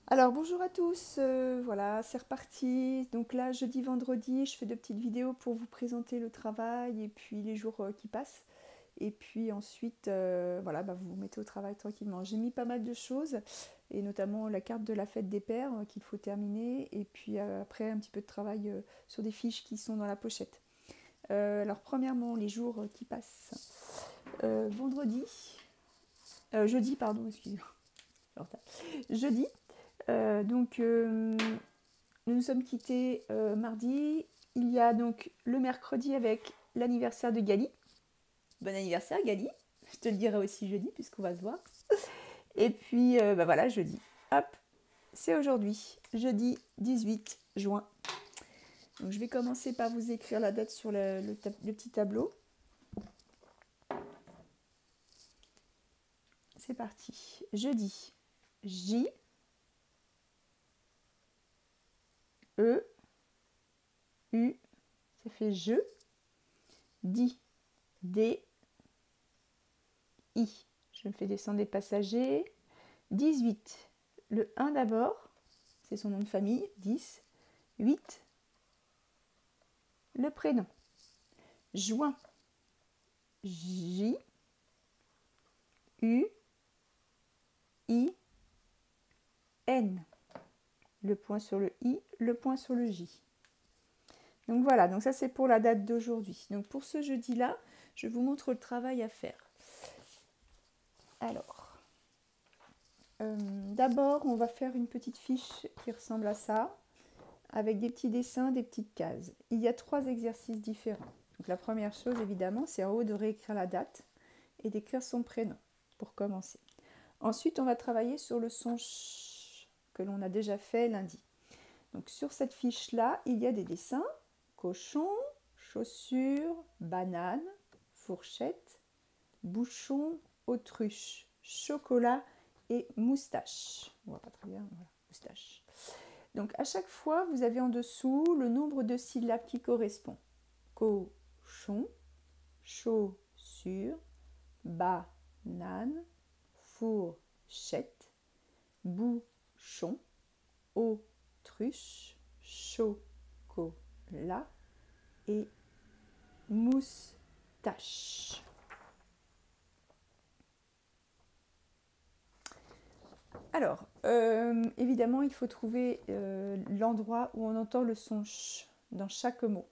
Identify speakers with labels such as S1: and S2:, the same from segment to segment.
S1: Alors bonjour à tous, voilà c'est reparti. Donc là jeudi, vendredi, je fais de petites vidéos pour vous présenter le travail et puis les jours qui passent. Et puis ensuite, voilà, vous vous mettez au travail tranquillement. J'ai mis pas mal de choses et notamment la carte de la fête des pères qu'il faut terminer et puis après un petit peu de travail sur des fiches qui sont dans la pochette. Alors premièrement les jours qui passent. Vendredi, jeudi pardon, excusez-moi. Jeudi, nous nous sommes quittés mardi. Il y a donc le mercredi avec l'anniversaire de Gali. Bon anniversaire Gali. Je te le dirai aussi jeudi puisqu'on va se voir. Et puis voilà, jeudi. Hop, c'est aujourd'hui, jeudi 18 juin. Donc je vais commencer par vous écrire la date sur le petit tableau. C'est parti. Jeudi. J, E, U, ça fait je. Di, D, I. Je me fais descendre des passagers. 18, le 1 d'abord, c'est son nom de famille. 10, 8, le prénom. Juin, J, U, I, N. Le point sur le I, le point sur le J. Donc voilà, donc ça c'est pour la date d'aujourd'hui. Donc pour ce jeudi-là, je vous montre le travail à faire. Alors, d'abord on va faire une petite fiche qui ressemble à ça, avec des petits dessins, des petites cases. Il y a 3 exercices différents. Donc la première chose évidemment, c'est en haut de réécrire la date et d'écrire son prénom pour commencer. Ensuite, on va travailler sur le son ch que l'on a déjà fait lundi. Donc sur cette fiche-là, il y a des dessins: cochon, chaussure, banane, fourchette, bouchon, autruche, chocolat et moustache. On voit pas très bien, voilà, moustache. Donc à chaque fois, vous avez en dessous le nombre de syllabes qui correspond. Cochon, chaussure, banane, fourchette, bouchon, autruche, chocolat et moustache. Alors, évidemment, il faut trouver l'endroit où on entend le son ch dans chaque mot.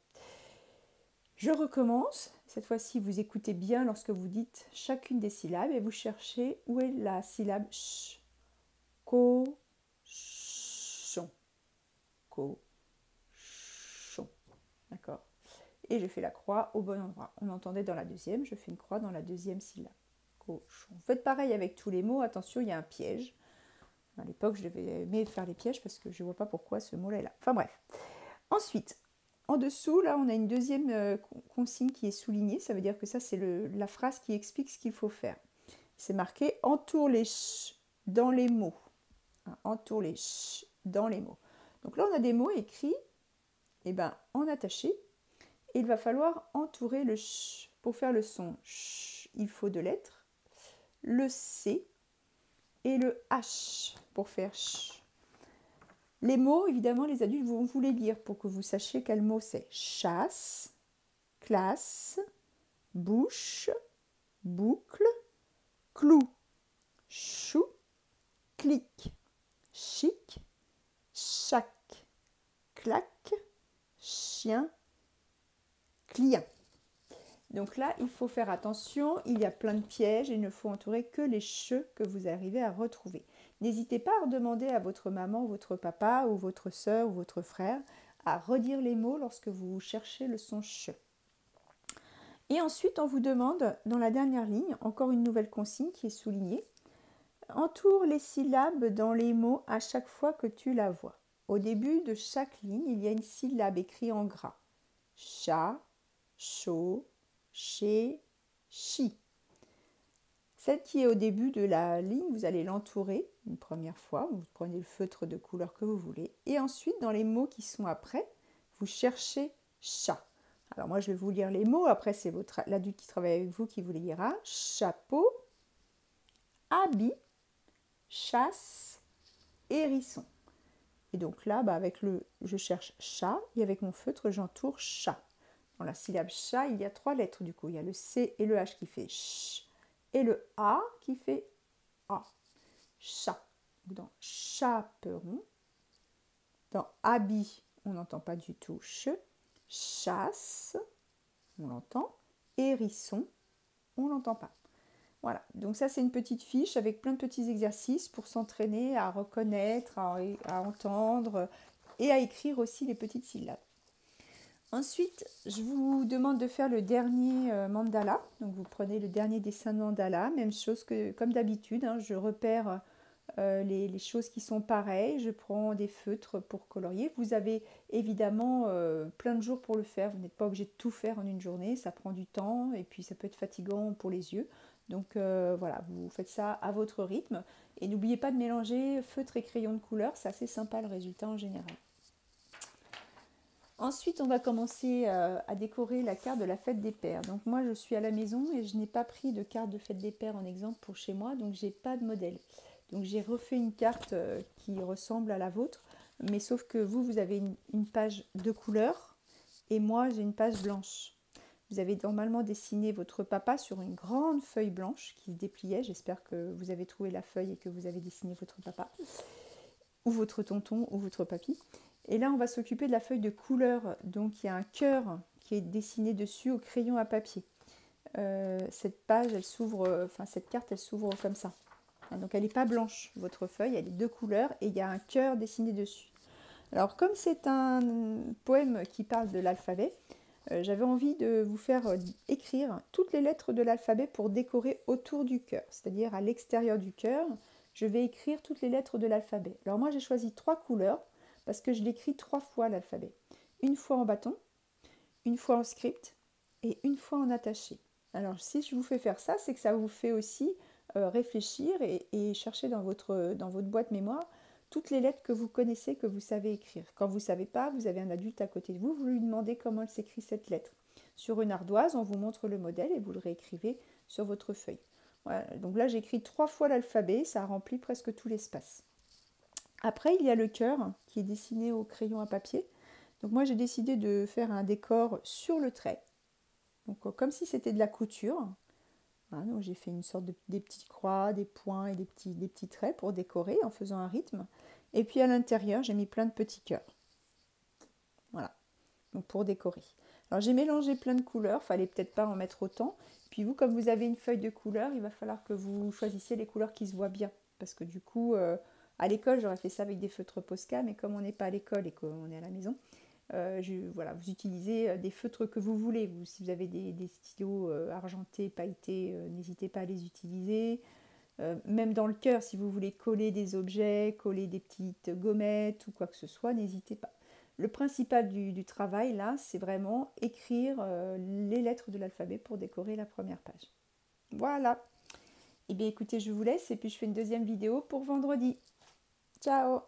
S1: Je recommence. Cette fois-ci, vous écoutez bien lorsque vous dites chacune des syllabes et vous cherchez où est la syllabe ch. Cochon. Cochon. D'accord. Et je fais la croix au bon endroit. On entendait dans la deuxième, je fais une croix dans la deuxième syllabe. Cochon. Faites pareil avec tous les mots. Attention, il y a un piège. À l'époque, je devais aimer faire les pièges parce que je ne vois pas pourquoi ce mot-là est là. Enfin bref. Ensuite, en dessous, là, on a une deuxième consigne qui est soulignée. Ça veut dire que ça, c'est la phrase qui explique ce qu'il faut faire. C'est marqué « Entoure les ch dans les mots ». Entoure les ch dans les mots. Donc là, on a des mots écrits en attaché. Et il va falloir entourer le ch. Pour faire le son ch, il faut 2 lettres. Le C et le H pour faire ch. Les mots, évidemment, les adultes vont vous les lire pour que vous sachiez quel mot c'est. Chasse, classe, bouche, boucle, clou, chou, clic, chic, chac, claque, chien, client. Donc là, il faut faire attention, il y a plein de pièges, il ne faut entourer que les che que vous arrivez à retrouver. N'hésitez pas à demander à votre maman, votre papa ou votre soeur ou votre frère à redire les mots lorsque vous cherchez le son che. Et ensuite, on vous demande, dans la dernière ligne, encore une nouvelle consigne qui est soulignée. Entoure les syllabes dans les mots à chaque fois que tu la vois. Au début de chaque ligne, il y a une syllabe écrite en gras. Chat, chaud, chez, chi. Celle qui est au début de la ligne, vous allez l'entourer une première fois. Vous prenez le feutre de couleur que vous voulez. Et ensuite, dans les mots qui sont après, vous cherchez chat. Alors moi, je vais vous lire les mots. Après, c'est l'adulte qui travaille avec vous qui vous les lira. Chapeau, habit, chasse, hérisson. Et donc là, avec je cherche chat et avec mon feutre, j'entoure chat. Dans la syllabe chat, il y a 3 lettres du coup. Il y a le C et le H qui fait ch et le A qui fait A. Chat. Dans chaperon, dans habit, on n'entend pas du tout ch. Chasse, on l'entend. Hérisson, on l'entend pas. Voilà, donc ça c'est une petite fiche avec plein de petits exercices pour s'entraîner à reconnaître, à entendre et à écrire aussi les petites syllabes. Ensuite, je vous demande de faire le dernier mandala. Donc vous prenez le dernier dessin de mandala, même chose que comme d'habitude, je repère les choses qui sont pareilles, je prends des feutres pour colorier. Vous avez évidemment plein de jours pour le faire, vous n'êtes pas obligé de tout faire en une journée, ça prend du temps et puis ça peut être fatigant pour les yeux. Donc voilà, vous faites ça à votre rythme et n'oubliez pas de mélanger feutre et crayon de couleur, c'est assez sympa le résultat en général. Ensuite, on va commencer à décorer la carte de la fête des pères. Donc moi, je suis à la maison et je n'ai pas pris de carte de fête des pères en exemple pour chez moi, donc j'ai pas de modèle. Donc j'ai refait une carte qui ressemble à la vôtre, mais sauf que vous avez une page de couleur et moi j'ai une page blanche. Vous avez normalement dessiné votre papa sur une grande feuille blanche qui se dépliait. J'espère que vous avez trouvé la feuille et que vous avez dessiné votre papa, ou votre tonton, ou votre papy. Et là, on va s'occuper de la feuille de couleur. Donc il y a un cœur qui est dessiné dessus au crayon à papier. Cette page, elle s'ouvre, cette carte, elle s'ouvre comme ça. Donc elle n'est pas blanche, votre feuille, elle est de couleur et il y a un cœur dessiné dessus. Alors comme c'est un poème qui parle de l'alphabet, j'avais envie de vous faire écrire toutes les lettres de l'alphabet pour décorer autour du cœur. C'est-à-dire à l'extérieur du cœur, je vais écrire toutes les lettres de l'alphabet. Alors moi j'ai choisi 3 couleurs parce que je l'écris 3 fois l'alphabet. Une fois en bâton, une fois en script et une fois en attaché. Alors si je vous fais faire ça, c'est que ça vous fait aussi réfléchir et chercher dans votre boîte mémoire toutes les lettres que vous connaissez, que vous savez écrire. Quand vous ne savez pas, vous avez un adulte à côté de vous, vous lui demandez comment elle s'écrit cette lettre. Sur une ardoise, on vous montre le modèle et vous le réécrivez sur votre feuille. Voilà, donc là j'écris 3 fois l'alphabet, ça remplit presque tout l'espace. Après, il y a le cœur qui est dessiné au crayon à papier. Donc moi j'ai décidé de faire un décor sur le trait. Donc comme si c'était de la couture. Voilà, donc j'ai fait une sorte des petites croix, des points et des petits traits pour décorer en faisant un rythme. Et puis à l'intérieur, j'ai mis plein de petits cœurs. Voilà, donc pour décorer. Alors j'ai mélangé plein de couleurs, fallait peut-être pas en mettre autant. Puis vous, comme vous avez une feuille de couleurs, il va falloir que vous choisissiez les couleurs qui se voient bien. Parce que du coup, à l'école, j'aurais fait ça avec des feutres Posca, mais comme on n'est pas à l'école et qu'on est à la maison, voilà, vous utilisez des feutres que vous voulez. Si vous avez des stylos argentés, pailletés, n'hésitez pas à les utiliser. Même dans le cœur, si vous voulez coller des objets, coller des petites gommettes ou quoi que ce soit, n'hésitez pas. Le principal du travail, là, c'est vraiment écrire les lettres de l'alphabet pour décorer la première page. Voilà. Eh bien, écoutez, je vous laisse et puis je fais une deuxième vidéo pour vendredi. Ciao!